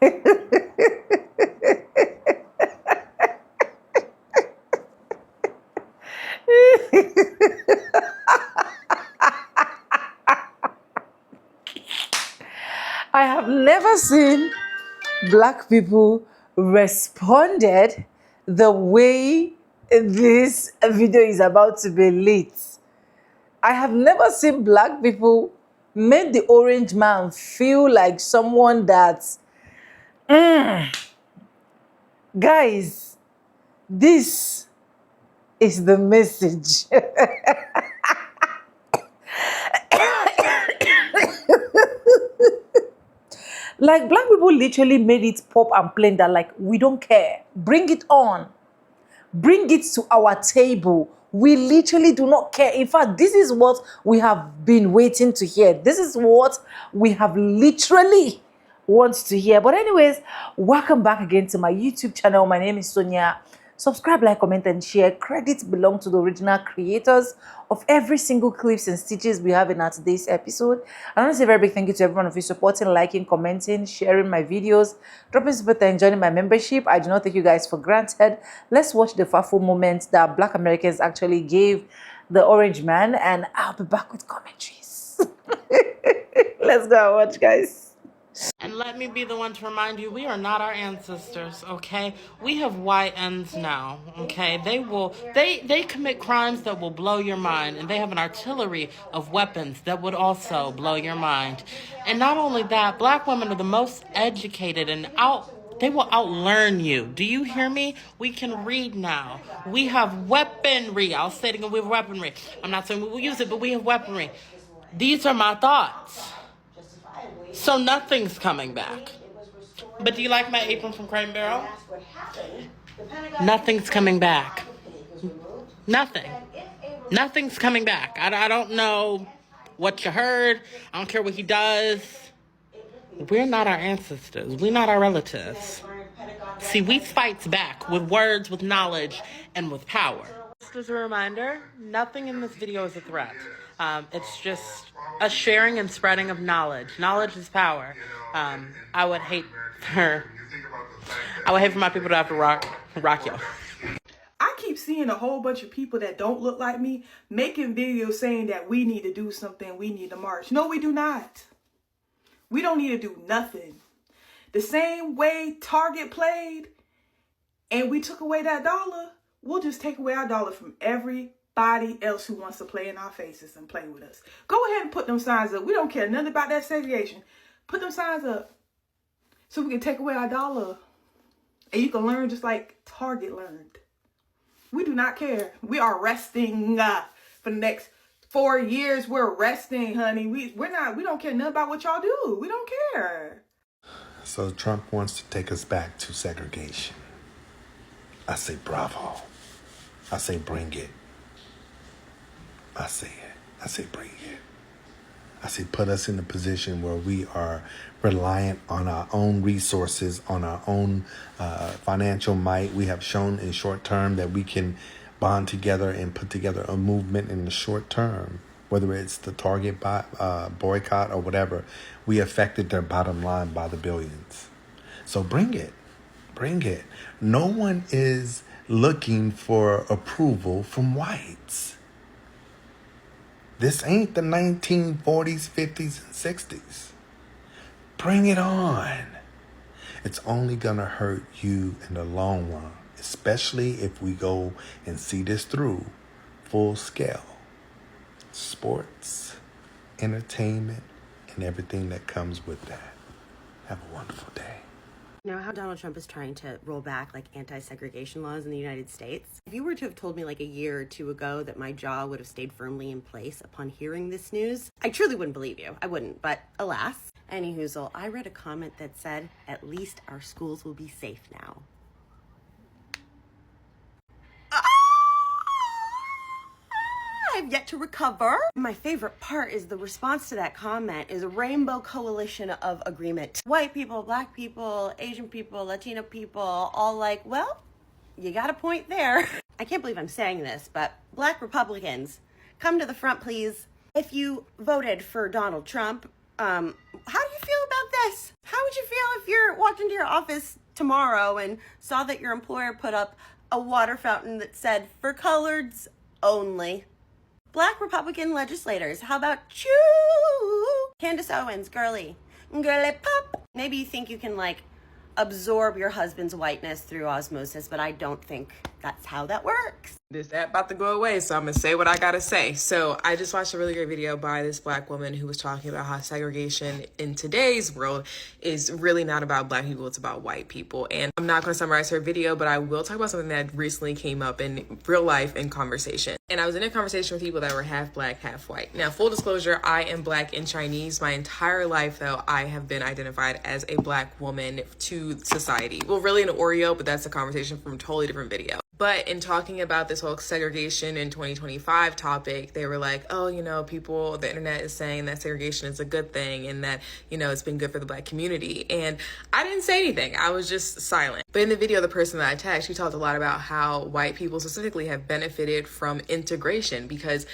I have never seen black people responded the way this video is about to be lit. I have never seen black people make the orange man feel like someone that, guys, this is the message. Like, black people literally made it pop and plain that, like, we don't care. Bring it on. Bring it to our table. We literally do not care. In fact, this is what we have been waiting to hear. This is what we have literally want to hear. But anyways, welcome back again to my YouTube channel. My name is Sonia. Subscribe, like, comment, and share. Credits belong to the original creators of every single clips and stitches we have in our today's episode. I want to say a very big thank you to everyone of you supporting, liking, commenting, sharing my videos, dropping super and joining my membership. I do not take you guys for granted. Let's watch the fateful moment that Black Americans actually gave the orange man, and I'll be back with commentaries. Let's go and watch, guys. And let me be the one to remind you, we are not our ancestors, okay? We have YNs now, okay? They commit crimes that will blow your mind, and they have an artillery of weapons that would also blow your mind. And not only that, black women are the most educated and they will outlearn you. Do you hear me? We can read now. We have weaponry. I'll say it again, we have weaponry. I'm not saying we will use it, but we have weaponry. These are my thoughts. So nothing's coming back. But do you like my apron from Crate and Barrel? Nothing's coming back. Nothing. Nothing's coming back. I don't know what you heard. I don't care what he does. We're not our ancestors. We're not our relatives. See, we fight back with words, with knowledge, and with power. Just as a reminder, nothing in this video is a threat. It's just a sharing and spreading of knowledge. Knowledge is power. I would hate for my people to have to rock y'all. I keep seeing a whole bunch of people that don't look like me making videos saying that we need to do something, we need to march. No, we do not. We don't need to do nothing. The same way Target played and we took away that dollar, we'll just take away our dollar from everybody else who wants to play in our faces and play with us. Go ahead and put them signs up. We don't care nothing about that segregation. Put them signs up so we can take away our dollar. And you can learn just like Target learned. We do not care. We are resting for the next 4 years. We're resting, honey. We don't care nothing about what y'all do. We don't care. So Trump wants to take us back to segregation. I say bravo. I say bring it. I say it. I say bring it. I say put us in a position where we are reliant on our own resources, on our own financial might. We have shown in short term that we can bond together and put together a movement in the short term, whether it's the Target boycott or whatever. We affected their bottom line by the billions. So bring it. Bring it. No one is looking for approval from whites. This ain't the 1940s, 50s, and 60s. Bring it on. It's only gonna hurt you in the long run, especially if we go and see this through full scale. Sports, entertainment, and everything that comes with that. Have a wonderful day. You know how Donald Trump is trying to roll back like anti-segregation laws in the United States? If you were to have told me like a year or two ago that my jaw would have stayed firmly in place upon hearing this news, I truly wouldn't believe you. I wouldn't, but alas. Anyhoozle, I read a comment that said, at least our schools will be safe now. I've yet to recover. My favorite part is the response to that comment is a rainbow coalition of agreement. White people, black people, Asian people, Latino people, all like, well, you got a point there. I can't believe I'm saying this, but black Republicans, come to the front, please. If you voted for Donald Trump, How do you feel about this? How would you feel if you walked into your office tomorrow and saw that your employer put up a water fountain that said, for coloreds only? Black Republican legislators, how about you? Candace Owens, girly pop. Maybe you think you can like absorb your husband's whiteness through osmosis, but I don't think that's how that works. This app about to go away, so I'm gonna say what I gotta say. So I just watched a really great video by this Black woman who was talking about how segregation in today's world is really not about Black people, it's about white people. And I'm not gonna summarize her video, but I will talk about something that recently came up in real life in conversation. And I was in a conversation with people that were half Black, half white. Now, full disclosure, I am Black and Chinese. My entire life, though, I have been identified as a Black woman to society. Well, really an Oreo, but that's a conversation from a totally different video. But in talking about this whole segregation in 2025 topic, they were like, oh, you know, people, the internet is saying that segregation is a good thing and that, you know, it's been good for the Black community. And I didn't say anything. I was just silent. But in the video, the person that I tagged, she talked a lot about how white people specifically have benefited from integration, because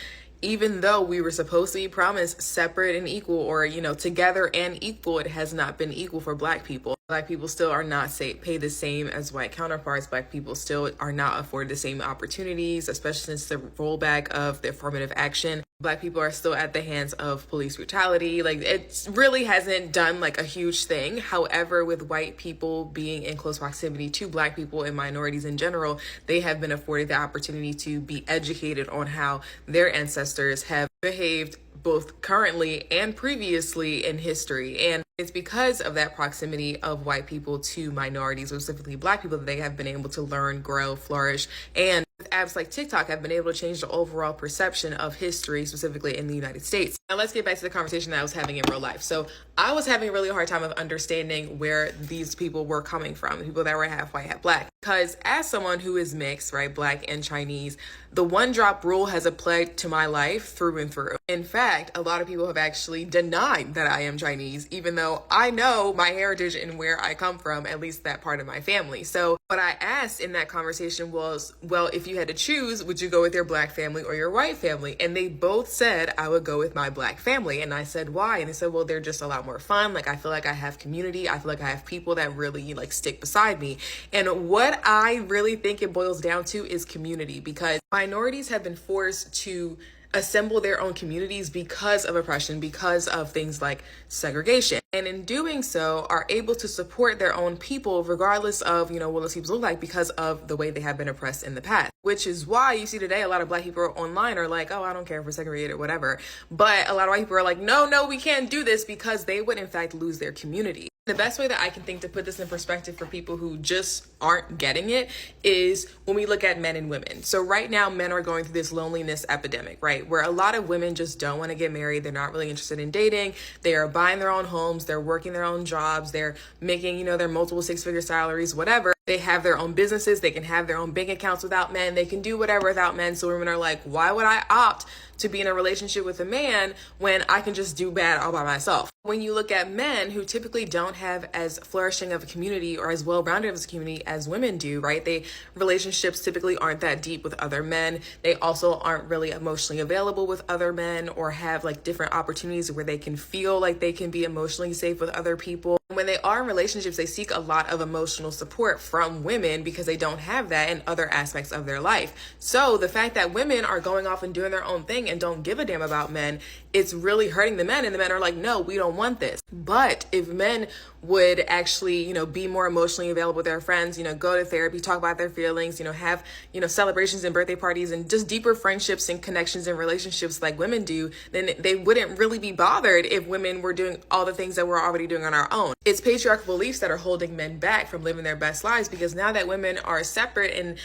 even though we were supposed to be promised separate and equal, or, you know, together and equal, it has not been equal for Black people. Black people still are not paid the same as white counterparts. Black people still are not afforded the same opportunities, especially since the rollback of the affirmative action. Black people are still at the hands of police brutality. Like, it really hasn't done like a huge thing. However, with white people being in close proximity to Black people and minorities in general, they have been afforded the opportunity to be educated on how their ancestors have behaved both currently and previously in history. And it's because of that proximity of white people to minorities, specifically Black people, that they have been able to learn, grow, flourish, and with apps like TikTok have been able to change the overall perception of history, specifically in the United States. Now let's get back to the conversation that I was having in real life. So I was having a really hard time of understanding where these people were coming from, the people that were half white, half Black. Because as someone who is mixed, right, Black and Chinese, the one drop rule has applied to my life through and through. In fact, a lot of people have actually denied that I am Chinese, even though I know my heritage and where I come from, at least that part of my family. So what I asked in that conversation was, well, if you had to choose, would you go with your Black family or your white family? And they both said I would go with my Black family. And I said, why? And they said, well, they're just a lot more fun. Like, I feel like I have community. I feel like I have people that really like stick beside me. And what I really think it boils down to is community, because minorities have been forced to assemble their own communities because of oppression, because of things like segregation. And in doing so, are able to support their own people regardless of, you know, what those people look like, because of the way they have been oppressed in the past. Which is why you see today a lot of Black people online are like, oh, I don't care if we're segregated or whatever. But a lot of white people are like, no, we can't do this, because they would in fact lose their community. The best way that I can think to put this in perspective for people who just aren't getting it is when we look at men and women. So right now, men are going through this loneliness epidemic, right? Where a lot of women just don't want to get married. They're not really interested in dating. They are buying their own homes. They're working their own jobs. They're making, you know, their multiple six-figure salaries, whatever. They have their own businesses. They can have their own bank accounts without men. They can do whatever without men. So women are like, why would I opt to be in a relationship with a man when I can just do bad all by myself? When you look at men who typically don't have as flourishing of a community or as well-rounded of a community as women do, right? Relationships typically aren't that deep with other men. They also aren't really emotionally available with other men, or have like different opportunities where they can feel like they can be emotionally safe with other people. When they are in relationships, they seek a lot of emotional support from women because they don't have that in other aspects of their life. So the fact that women are going off and doing their own thing and don't give a damn about men, it's really hurting the men, and the men are like, no, we don't want this. But if men would actually, you know, be more emotionally available with their friends, you know, go to therapy, talk about their feelings, you know, have, you know, celebrations and birthday parties and just deeper friendships and connections and relationships like women do, then they wouldn't really be bothered if women were doing all the things that we're already doing on our own. It's patriarchal beliefs that are holding men back from living their best lives, because now that women are separate and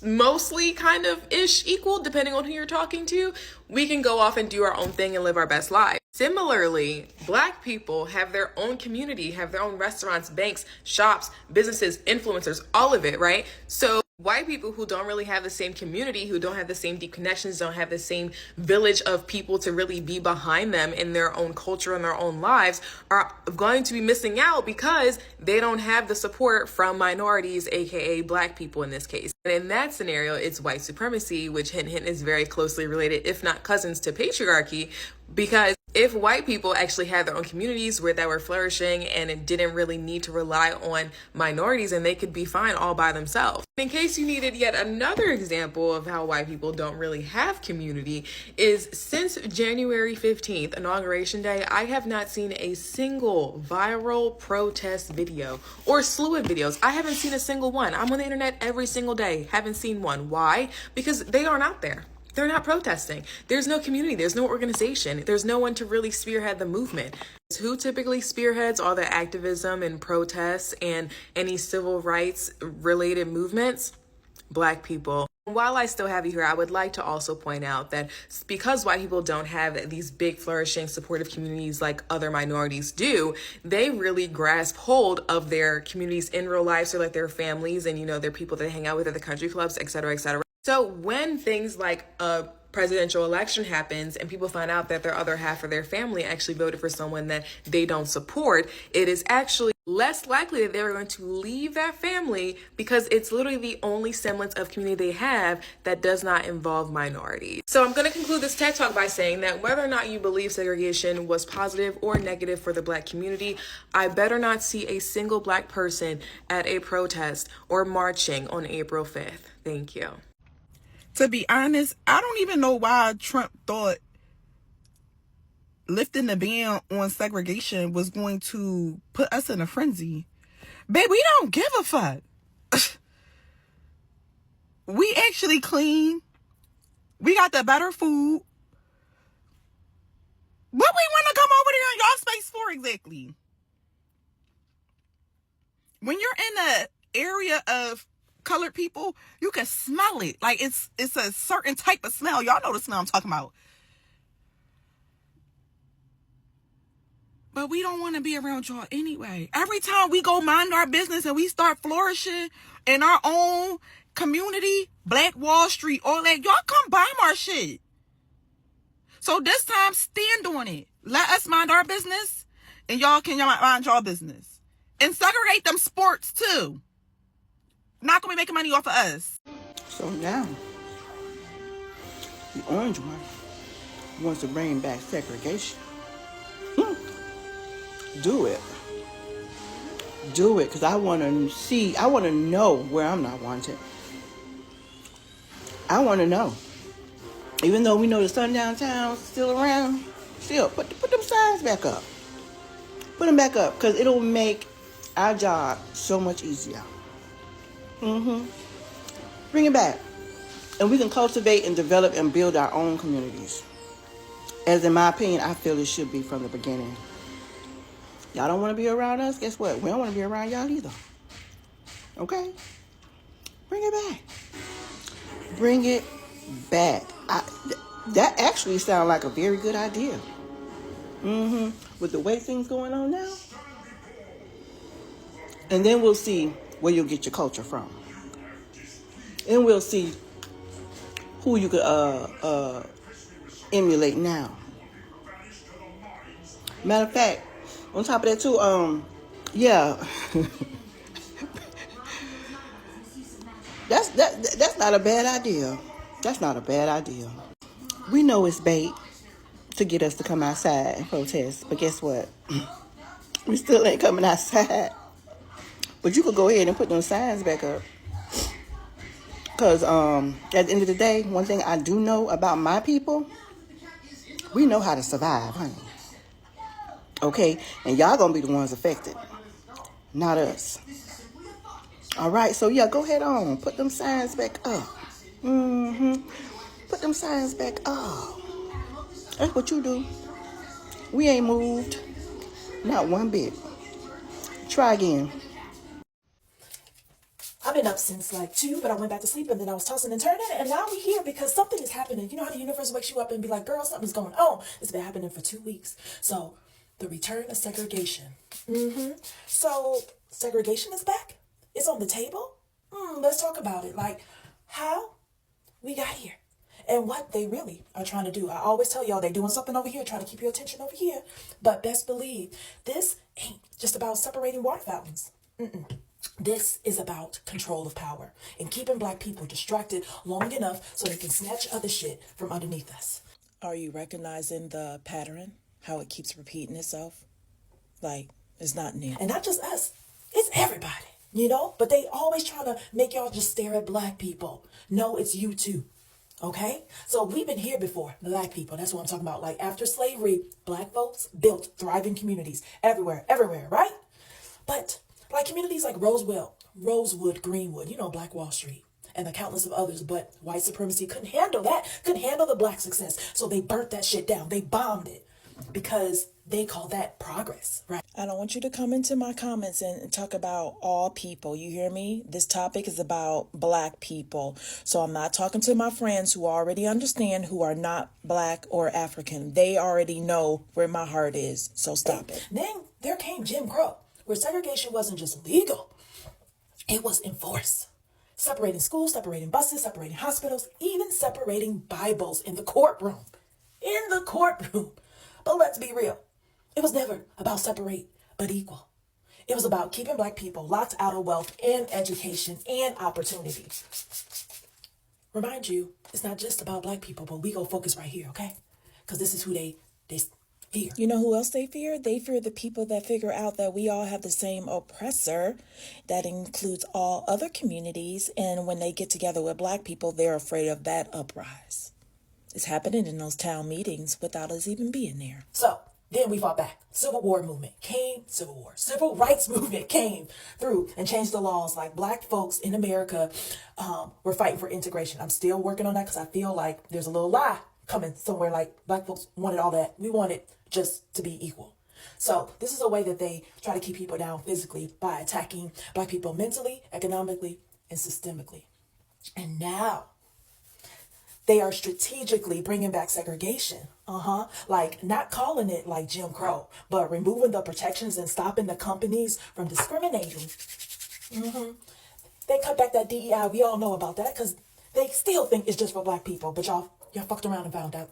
mostly kind of ish equal, depending on who you're talking to, we can go off and do our own thing and live our best lives. Similarly, Black people have their own community, have their own restaurants, banks, shops, businesses, influencers, all of it, right? So white people who don't really have the same community, who don't have the same deep connections, don't have the same village of people to really be behind them in their own culture and their own lives, are going to be missing out because they don't have the support from minorities, aka Black people in this case. And in that scenario, it's white supremacy, which hint is very closely related, if not cousins, to patriarchy, because If white people actually had their own communities where that were flourishing and it didn't really need to rely on minorities, and they could be fine all by themselves. In case you needed yet another example of how white people don't really have community, is since January 15th, Inauguration Day, I have not seen a single viral protest video or slew of videos. I haven't seen a single one. I'm on the internet every single day. Haven't seen one. Why? Because they aren't out there. They're not protesting. There's no community. There's no organization. There's no one to really spearhead the movement. Who typically spearheads all the activism and protests and any civil rights related movements? Black people. While I still have you here, I would like to also point out that because white people don't have these big, flourishing, supportive communities like other minorities do, they really grasp hold of their communities in real life, so like their families and, their people that they hang out with at the country clubs, et cetera, et cetera. So when things like a presidential election happens and people find out that their other half of their family actually voted for someone that they don't support, it is actually less likely that they're going to leave that family, because it's literally the only semblance of community they have that does not involve minorities. So I'm going to conclude this TED Talk by saying that whether or not you believe segregation was positive or negative for the Black community, I better not see a single Black person at a protest or marching on April 5th. Thank you. To be honest, I don't even know why Trump thought lifting the ban on segregation was going to put us in a frenzy. Babe, we don't give a fuck. We actually clean. We got the better food. What we want to come over there in y'all space for exactly? When you're in an area of colored people, you can smell it. Like it's a certain type of smell. Y'all know the smell I'm talking about. But we don't want to be around y'all anyway. Every time we go mind our business and we start flourishing in our own community, Black Wall Street, all that, y'all come bomb our shit. So this time, stand on it. Let us mind our business, and y'all can mind y'all business. And segregate them sports too. Not gonna be making money off of us. So now, the orange one wants to bring back segregation. Do it. Do it, because I want to know where I'm not wanted. I want to know. Even though we know the sun downtown's still around, still, put them signs back up. Put them back up, because it'll make our job so much easier. Bring it back. And we can cultivate and develop and build our own communities. As in my opinion, I feel it should be from the beginning. Y'all don't want to be around us? Guess what? We don't want to be around y'all either. Okay? Bring it back. Bring it back. That actually sounds like a very good idea. With the way things going on now. And then we'll see where you'll get your culture from. And we'll see who you could emulate now. Matter of fact, on top of that too, yeah. That's not a bad idea. That's not a bad idea. We know it's bait to get us to come outside and protest, but guess what? We still ain't coming outside. But you could go ahead and put those signs back up. Because at the end of the day, one thing I do know about my people, we know how to survive, honey. Okay? And y'all gonna be the ones affected, not us. All right? So, yeah, go ahead on. Put them signs back up. Put them signs back up. That's what you do. We ain't moved. Not one bit. Try again. I've been up since like 2, but I went back to sleep and then I was tossing and turning, and now we're here because something is happening. You know how the universe wakes you up and be like, girl, something's going on. It's been happening for 2 weeks. So the return of segregation. So segregation is back. It's on the table. Let's talk about it. Like how we got here and what they really are trying to do. I always tell y'all, they're doing something over here, trying to keep your attention over here. But best believe this ain't just about separating water fountains. This is about control of power and keeping Black people distracted long enough so they can snatch other shit from underneath us. Are you recognizing the pattern? how it keeps repeating itself? Like, it's not new. And not just us, it's everybody, you know? But they always try to make y'all just stare at black people. No, it's you too. Okay? So we've been here before, black people. That's what I'm talking about. Like after slavery, black folks built thriving communities everywhere, right? But like communities like Rosewood, Greenwood, you know, Black Wall Street, and the countless of others, but white supremacy couldn't handle that, couldn't handle the black success. So they burnt that shit down. They bombed it because they call that progress, right? I don't want you to come into my comments and talk about all people. You hear me? This topic is about black people. So I'm not talking to my friends who already understand, who are not black or African. They already know where my heart is. So stop it. Then there came Jim Crow, where segregation wasn't just legal, it was enforced. Separating schools, separating buses, separating hospitals, even separating Bibles in the courtroom. In the courtroom. But let's be real. It was never about separate but equal. It was about keeping black people locked out of wealth and education and opportunity. Remind you, it's not just about black people, but we go focus right here, okay? Because this is who they fear. You know who else they fear? They fear the people that figure out that we all have the same oppressor. That includes all other communities. And when they get together with black people, they're afraid of that uprise. It's happening in those town meetings without us even being there. So then we fought back. Civil War movement came, Civil War. Civil rights movement came through and changed the laws. Like black folks in America were fighting for integration. I'm still working on that because I feel like there's a little lie coming somewhere. Like black folks wanted all that. We wanted just to be equal. So this is a way that they try to keep people down physically by attacking black people mentally, economically, and systemically. And now they are strategically bringing back segregation. Like not calling it like Jim Crow, but removing the protections and stopping the companies from discriminating. They cut back that DEI. We all know about that because they still think it's just for black people. But y'all fucked around and found out.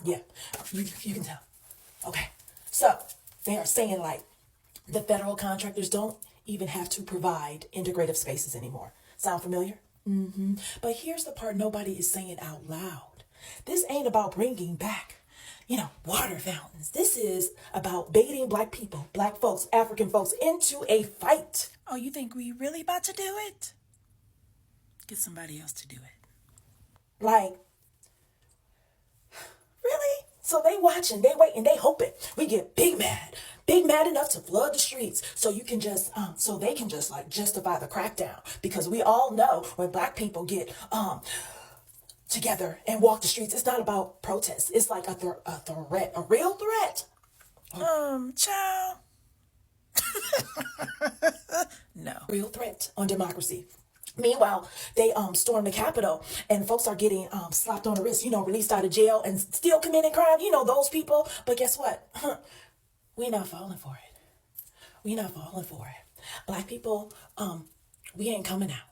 Yeah, you can tell. Okay, so they are saying like the federal contractors don't even have to provide integrative spaces anymore. Sound familiar? But here's the part nobody is saying out loud. This ain't about bringing back, water fountains. This is about baiting black people, black folks, African folks into a fight. Oh, you think we really about to do it? Get somebody else to do it. Like, really? So they watching, they waiting, they hoping we get big mad enough to flood the streets so you can just so they can just like justify the crackdown, because we all know when black people get together and walk the streets, it's not about protest. It's like a threat, a real threat. Child. No. Real threat on democracy. Meanwhile, they storm the Capitol and folks are getting slapped on the wrist, released out of jail and still committing crime. Those people. But guess what? We're not falling for it. We're not falling for it. Black people, we ain't coming out.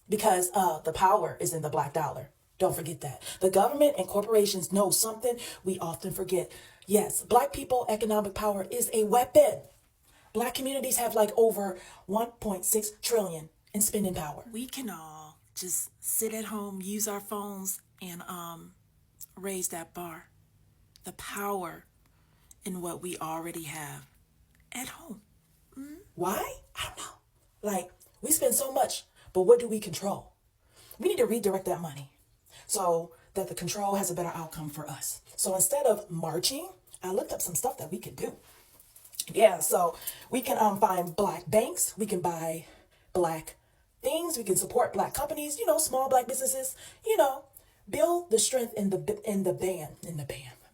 Because the power is in the black dollar. Don't forget that. The government and corporations know something we often forget. Yes, black people, economic power is a weapon. Black communities have like over 1.6 trillion in spending power. We can all just sit at home, use our phones, and raise that bar. The power in what we already have at home. Why? I don't know. Like, we spend so much, but what do we control? We need to redirect that money so that the control has a better outcome for us. So instead of marching, I looked up some stuff that we could do. Yeah, so we can find black banks, we can buy black things, we can support black companies, small black businesses, build the strength in the band,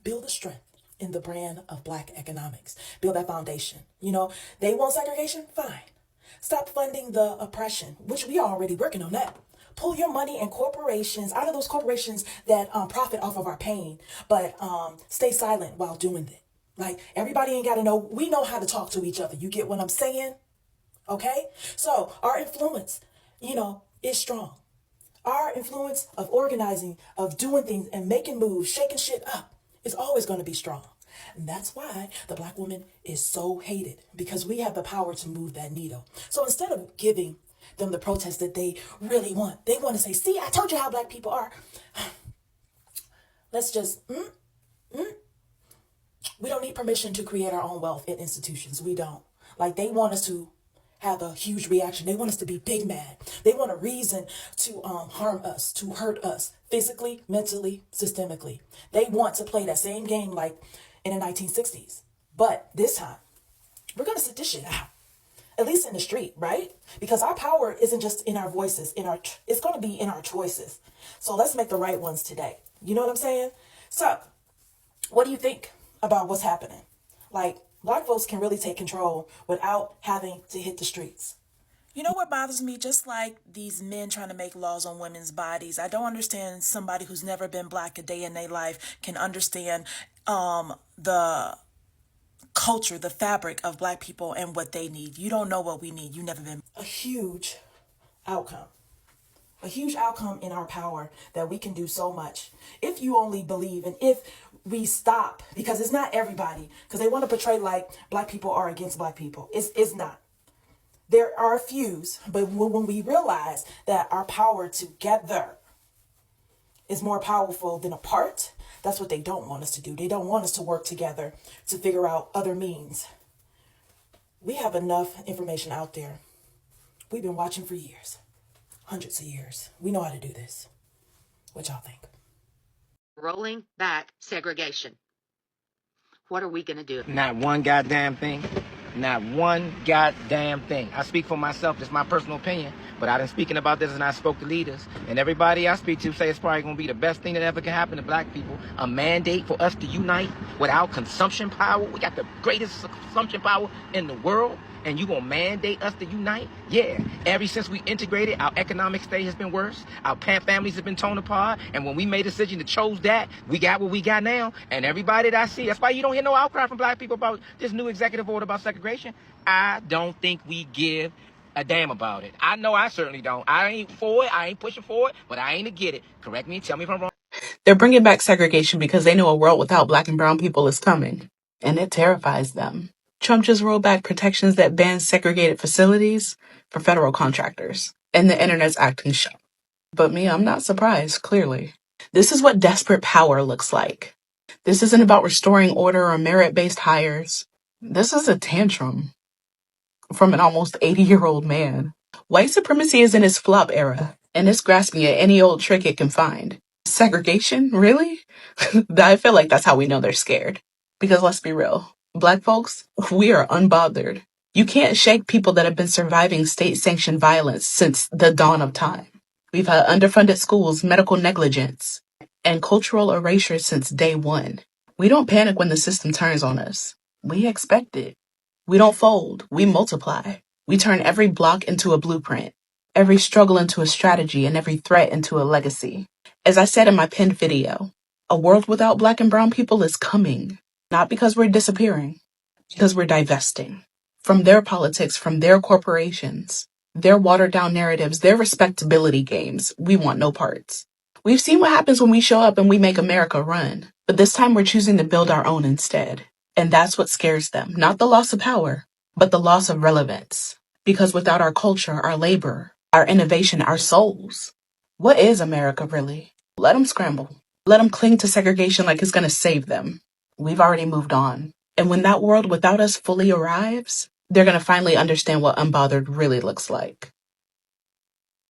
build the strength in the brand of black economics, build that foundation. They want segregation, fine. Stop funding the oppression, which we are already working on that. Pull your money and corporations out of those corporations that profit off of our pain, but stay silent while doing it. Like, everybody ain't got to know. We know how to talk to each other. You get what I'm saying? Okay? So our influence, is strong. Our influence of organizing, of doing things and making moves, shaking shit up is always going to be strong. And that's why the black woman is so hated, because we have the power to move that needle. So instead of giving them the protest that they really want, they want to say, see, I told you how black people are. Let's just, We don't need permission to create our own wealth in institutions. We don't. Like, they want us to have a huge reaction. They want us to be big mad. They want a reason to harm us, to hurt us, physically, mentally, systemically. They want to play that same game like in the 1960s. But this time, we're going to sit this shit out. At least in the street, right? Because our power isn't just in our voices, it's going to be in our choices. So let's make the right ones today. You know what I'm saying? So, what do you think about what's happening? Like, black folks can really take control without having to hit the streets. You know what bothers me? Just like these men trying to make laws on women's bodies, I don't understand somebody who's never been black a day in their life can understand the culture, the fabric of black people and what they need. You don't know what we need. You never been. A huge outcome. A huge outcome in our power that we can do so much. If you only believe and if we stop, because it's not everybody, because they want to portray like black people are against black people. It's not. There are a few, but when we realize that our power together is more powerful than apart, that's what they don't want us to do. They don't want us to work together to figure out other means. We have enough information out there. We've been watching for years, hundreds of years. We know how to do this. What y'all think? Rolling back segregation. What are we going to do? Not one goddamn thing. Not one goddamn thing. I speak for myself. It's my personal opinion. But I've been speaking about this and I spoke to leaders. And everybody I speak to say it's probably going to be the best thing that ever can happen to black people. A mandate for us to unite without consumption power. We got the greatest consumption power in the world. And you gonna mandate us to unite? Yeah. Ever since we integrated, our economic state has been worse. Our families have been torn apart. And when we made a decision to chose that, we got what we got now. And everybody that I see, that's why you don't hear no outcry from black people about this new executive order about segregation. I don't think we give a damn about it. I know I certainly don't. I ain't for it. I ain't pushing for it, but I ain't to get it. Correct me. Tell me if I'm wrong. They're bringing back segregation because they know a world without black and brown people is coming, and it terrifies them. Trump just rolled back protections that ban segregated facilities for federal contractors, and the internet's acting shocked. But me, I'm not surprised, clearly. This is what desperate power looks like. This isn't about restoring order or merit-based hires. This is a tantrum from an almost 80-year-old man. White supremacy is in its flop era, and it's grasping at any old trick it can find. Segregation? Really? I feel like that's how we know they're scared. Because let's be real, black folks, we are unbothered. You can't shake people that have been surviving state-sanctioned violence since the dawn of time. We've had underfunded schools, medical negligence, and cultural erasure since day one. We don't panic when the system turns on us. We expect it. We don't fold. We multiply. We turn every block into a blueprint, every struggle into a strategy, and every threat into a legacy. As I said in my pinned video, a world without black and brown people is coming. Not because we're disappearing, because we're divesting. From their politics, from their corporations, their watered down narratives, their respectability games, we want no parts. We've seen what happens when we show up and we make America run. But this time we're choosing to build our own instead. And that's what scares them. Not the loss of power, but the loss of relevance. Because without our culture, our labor, our innovation, our souls, what is America really? Let them scramble. Let them cling to segregation like it's going to save them. We've already moved on. And when that world without us fully arrives, they're going to finally understand what unbothered really looks like.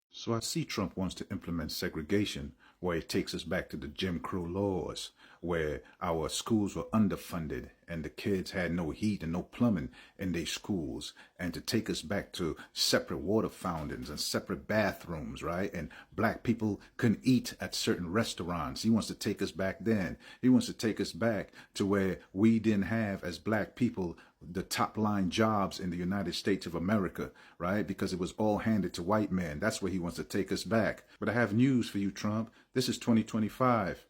So I see Trump wants to implement segregation, where it takes us back to the Jim Crow laws, where our schools were underfunded and the kids had no heat and no plumbing in their schools, and to take us back to separate water fountains and separate bathrooms, right? And black people couldn't eat at certain restaurants. He wants to take us back then. He wants to take us back to where we didn't have, as black people, the top line jobs in the United States of America, right? Because it was all handed to white men. That's where he wants to take us back. But I have news for you, Trump. This is 2025.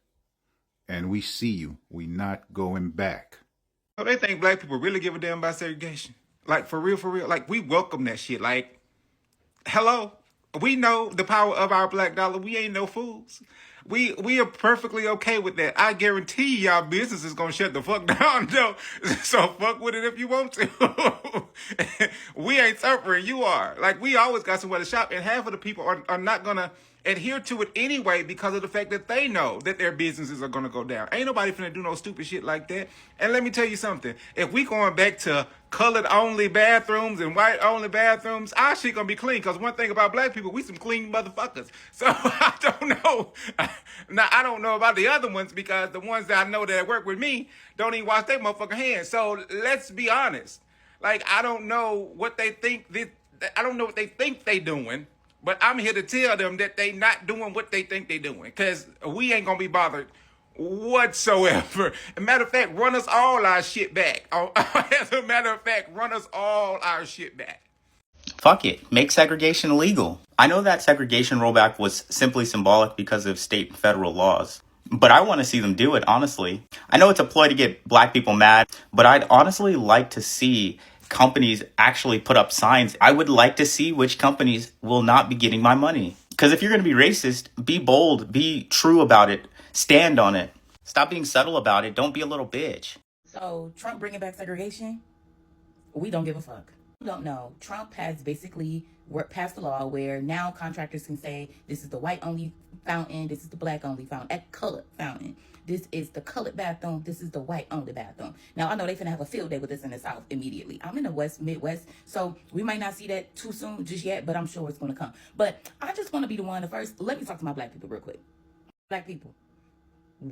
And we see you. We not going back. So they think black people really give a damn about segregation. Like, for real, for real. Like, we welcome that shit. Like, hello. We know the power of our black dollar. We ain't no fools. We are perfectly okay with that. I guarantee y'all business is gonna shut the fuck down, though. So fuck with it if you want to. We ain't suffering. You are. Like, we always got somewhere to shop, and half of the people are not gonna adhere to it anyway because of the fact that they know that their businesses are going to go down. Ain't nobody finna do no stupid shit like that. And let me tell you something. If we going back to colored only bathrooms and white only bathrooms, our shit gonna be clean. Because one thing about black people, we some clean motherfuckers. So I don't know. Now, I don't know about the other ones because the ones that I know that work with me don't even wash their motherfucking hands. So let's be honest. Like, I don't know what they think. I don't know what they think they doing. But I'm here to tell them that they not doing what they think they doing. Because we ain't going to be bothered whatsoever. As a matter of fact, run us all our shit back. As a matter of fact, run us all our shit back. Fuck it. Make segregation illegal. I know that segregation rollback was simply symbolic because of state and federal laws. But I want to see them do it, honestly. I know it's a ploy to get black people mad, but I'd honestly like to see companies actually put up signs. I would like to see which companies will not be getting my money. Because if you're going to be racist, be bold, be true about it, stand on it. Stop being subtle about it. Don't be a little bitch. So Trump bringing back segregation, we don't give a fuck. Don't know. Trump has basically passed a law where now contractors can say this is the white only fountain, this is the black only fountain, at colored fountain. This is the colored bathroom. This is the white only bathroom. Now, I know they finna have a field day with this in the South immediately. I'm in the Midwest, so we might not see that too soon just yet, but I'm sure it's gonna come. But I just wanna be the one to first, let me talk to my black people real quick. Black people,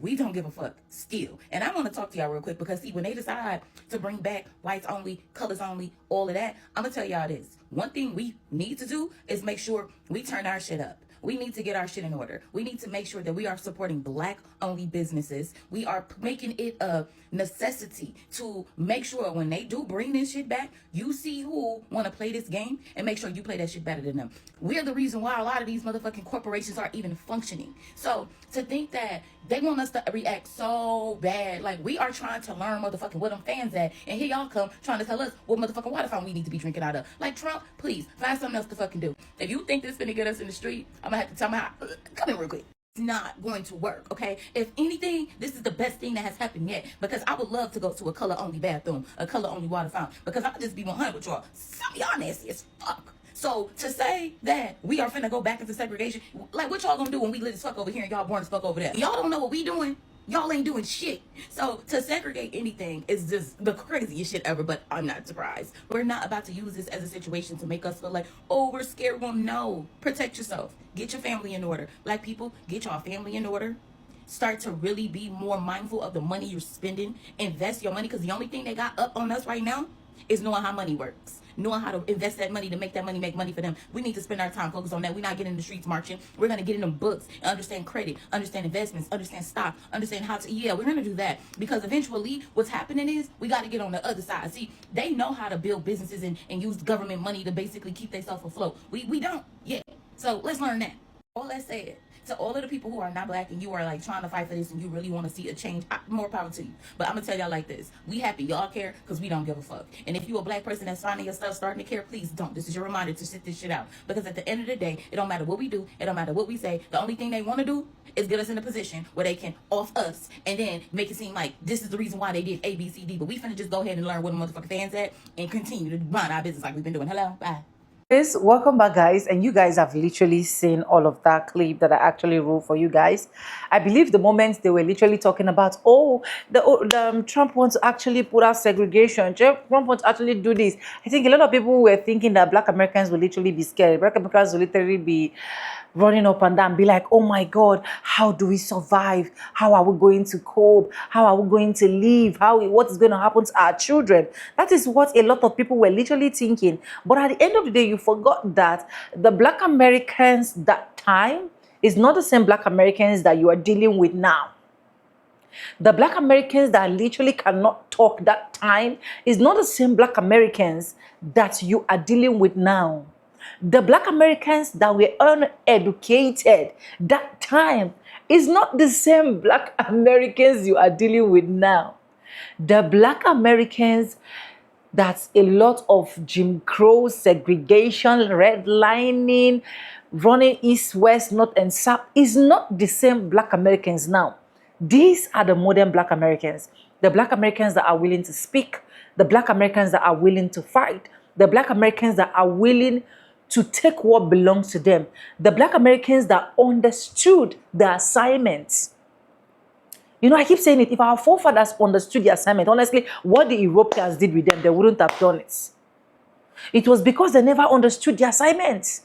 we don't give a fuck still. And I want to talk to y'all real quick because see, when they decide to bring back whites only, colors only, all of that, I'm gonna tell y'all this. One thing we need to do is make sure we turn our shit up. We need to get our shit in order. We need to make sure that we are supporting black only businesses. We are making it a necessity to make sure when they do bring this shit back, you see who want to play this game and make sure you play that shit better than them. We're the reason why a lot of these motherfucking corporations are even functioning. So to think that they want us to react so bad, like we are trying to learn motherfucking where them fans at, and here y'all come trying to tell us what motherfucking water fountain we need to be drinking out of. Like, Trump, please find something else to fucking do. If you think this finna get us in the street, I'm gonna have to tell my come in real quick. It's not going to work, okay? If anything, this is the best thing that has happened yet, because I would love to go to a color only bathroom, a color only water fountain, because I'll just be 100 with y'all. Some of y'all nasty as fuck. So to say that we are finna go back into segregation, like what y'all gonna do when we lit as fuck over here and y'all born as fuck over there? Y'all don't know what we doing. Y'all ain't doing shit. So to segregate anything is just the craziest shit ever, but I'm not surprised. We're not about to use this as a situation to make us feel like, oh, we're scared. Well, no. Protect yourself. Get your family in order. Black people, get your family in order. Start to really be more mindful of the money you're spending. Invest your money, because the only thing they got up on us right now is knowing how money works. Knowing how to invest that money to make that money make money for them. We need to spend our time focused on that. We're not getting in the streets marching. We're going to get in them books and understand credit, understand investments, understand stock, understand how to, we're going to do that. Because eventually what's happening is we got to get on the other side. See, they know how to build businesses and use government money to basically keep themselves afloat. We don't yet. So let's learn that. All that said, to all of the people who are not black and you are like trying to fight for this and you really want to see a change, more power to you. But I'm gonna tell y'all like this: we happy y'all care because we don't give a fuck. And if you a black person that's finding yourself starting to care, please don't. This is your reminder to sit this shit out, because at the end of the day, it don't matter what we do, it don't matter what we say. The only thing they want to do is get us in a position where they can off us and then make it seem like this is the reason why they did A, B, C, D. But we finna just go ahead and learn where the motherfucking fans at and continue to mind our business like we've been doing. Hello, bye. Welcome back, guys, and you guys have literally seen all of that clip that I actually wrote for you guys. I believe the moment they were literally talking about, Trump wants to actually put out segregation, Trump wants to actually do this. I think a lot of people were thinking that black Americans will literally be scared. Black Americans will literally be running up and down, be like, oh my God, how do we survive? How are we going to cope? How are we going to live? What is going to happen to our children? That is what a lot of people were literally thinking. But at the end of the day, you forgot that the black Americans that time is not the same black Americans that you are dealing with now. The black Americans that literally cannot talk that time is not the same black Americans that you are dealing with now. The black Americans that were uneducated that time is not the same black Americans you are dealing with now. The black Americans, that's a lot of Jim Crow, segregation, redlining, running east, west, north, and south, is not the same black Americans now. These are the modern black Americans. The black Americans that are willing to speak, the black Americans that are willing to fight, the black Americans that are willing to take what belongs to them. The Black Americans that understood the assignment. You know, I keep saying it. If our forefathers understood the assignment, honestly, what the Europeans did with them, they wouldn't have done it. It was because they never understood the assignment.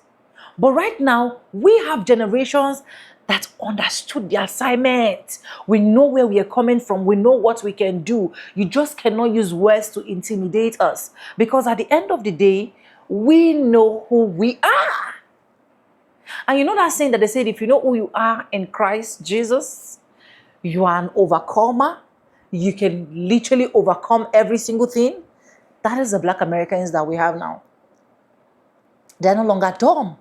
But right now, we have generations that understood the assignment. We know where we are coming from. We know what we can do. You just cannot use words to intimidate us. Because at the end of the day, we know who we are. And you know that saying that they said, if you know who you are in Christ Jesus, you are an overcomer. You can literally overcome every single thing. That is the Black Americans that we have now. They're no longer dumb.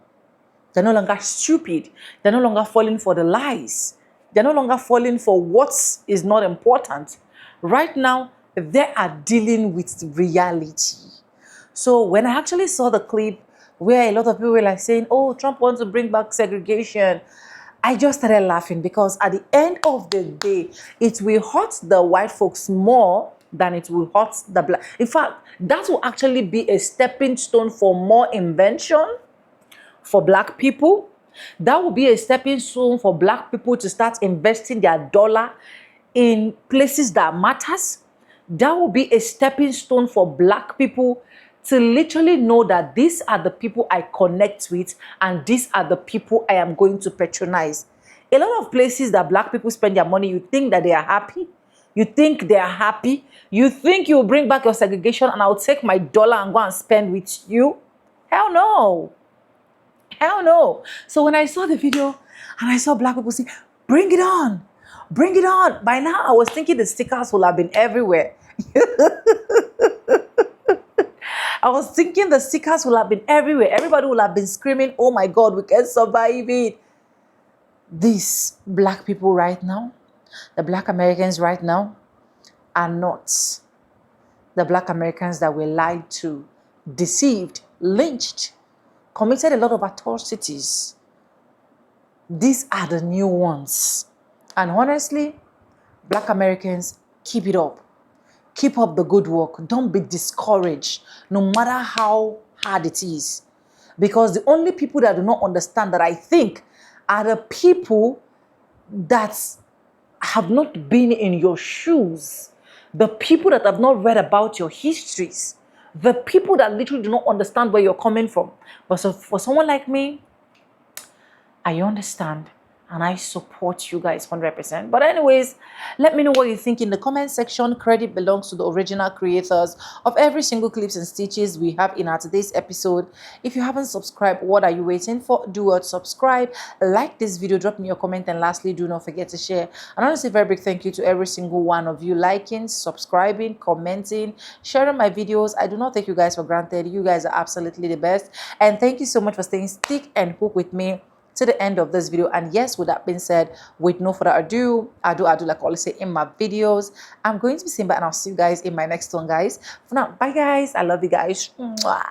They're no longer stupid. They're no longer falling for the lies. They're no longer falling for what is not important. Right now, they are dealing with reality. So when I actually saw the clip where a lot of people were like saying, oh, Trump wants to bring back segregation, I just started laughing because at the end of the day, it will hurt the white folks more than it will hurt the black. In fact, that will actually be a stepping stone for more invention for black people. That will be a stepping stone for black people to start investing their dollar in places that matters. That will be a stepping stone for black people to literally know that these are the people I connect with and these are the people I am going to patronize. A lot of places that black people spend their money, you think that they are happy. You think they are happy. You think you will bring back your segregation and I'll take my dollar and go and spend with you. Hell no. Hell no. So when I saw the video and I saw black people say, bring it on. Bring it on. By now, I was thinking the stickers will have been everywhere. I was thinking the stickers will have been everywhere. Everybody will have been screaming, oh my God, we can survive it. These black people right now, the Black Americans right now, are not the Black Americans that were lied to, deceived, lynched, committed a lot of atrocities. These are the new ones. And honestly, Black Americans, keep it up. Keep up the good work. Don't be discouraged, no matter how hard it is. Because the only people that do not understand that, I think, are the people that have not been in your shoes. The people that have not read about your histories. The people that literally do not understand where you're coming from. But so for someone like me, I understand and I support you guys 100%. But anyways, let me know what you think in the comment section. Credit belongs to the original creators of every single clips and stitches we have in our today's episode. If you haven't subscribed, what are you waiting for? Do subscribe, like this video, drop me your comment, and lastly, do not forget to share. And honestly, very big thank you to every single one of you liking, subscribing, commenting, sharing my videos. I do not take you guys for granted. You guys are absolutely the best. And thank you so much for staying stick and hook with me to the end of this video. And yes, with that being said, with no further ado, I do like I always say in my videos, I'm going to be Simba and I'll see you guys in my next one, guys. For now, bye guys. I love you guys. Mwah.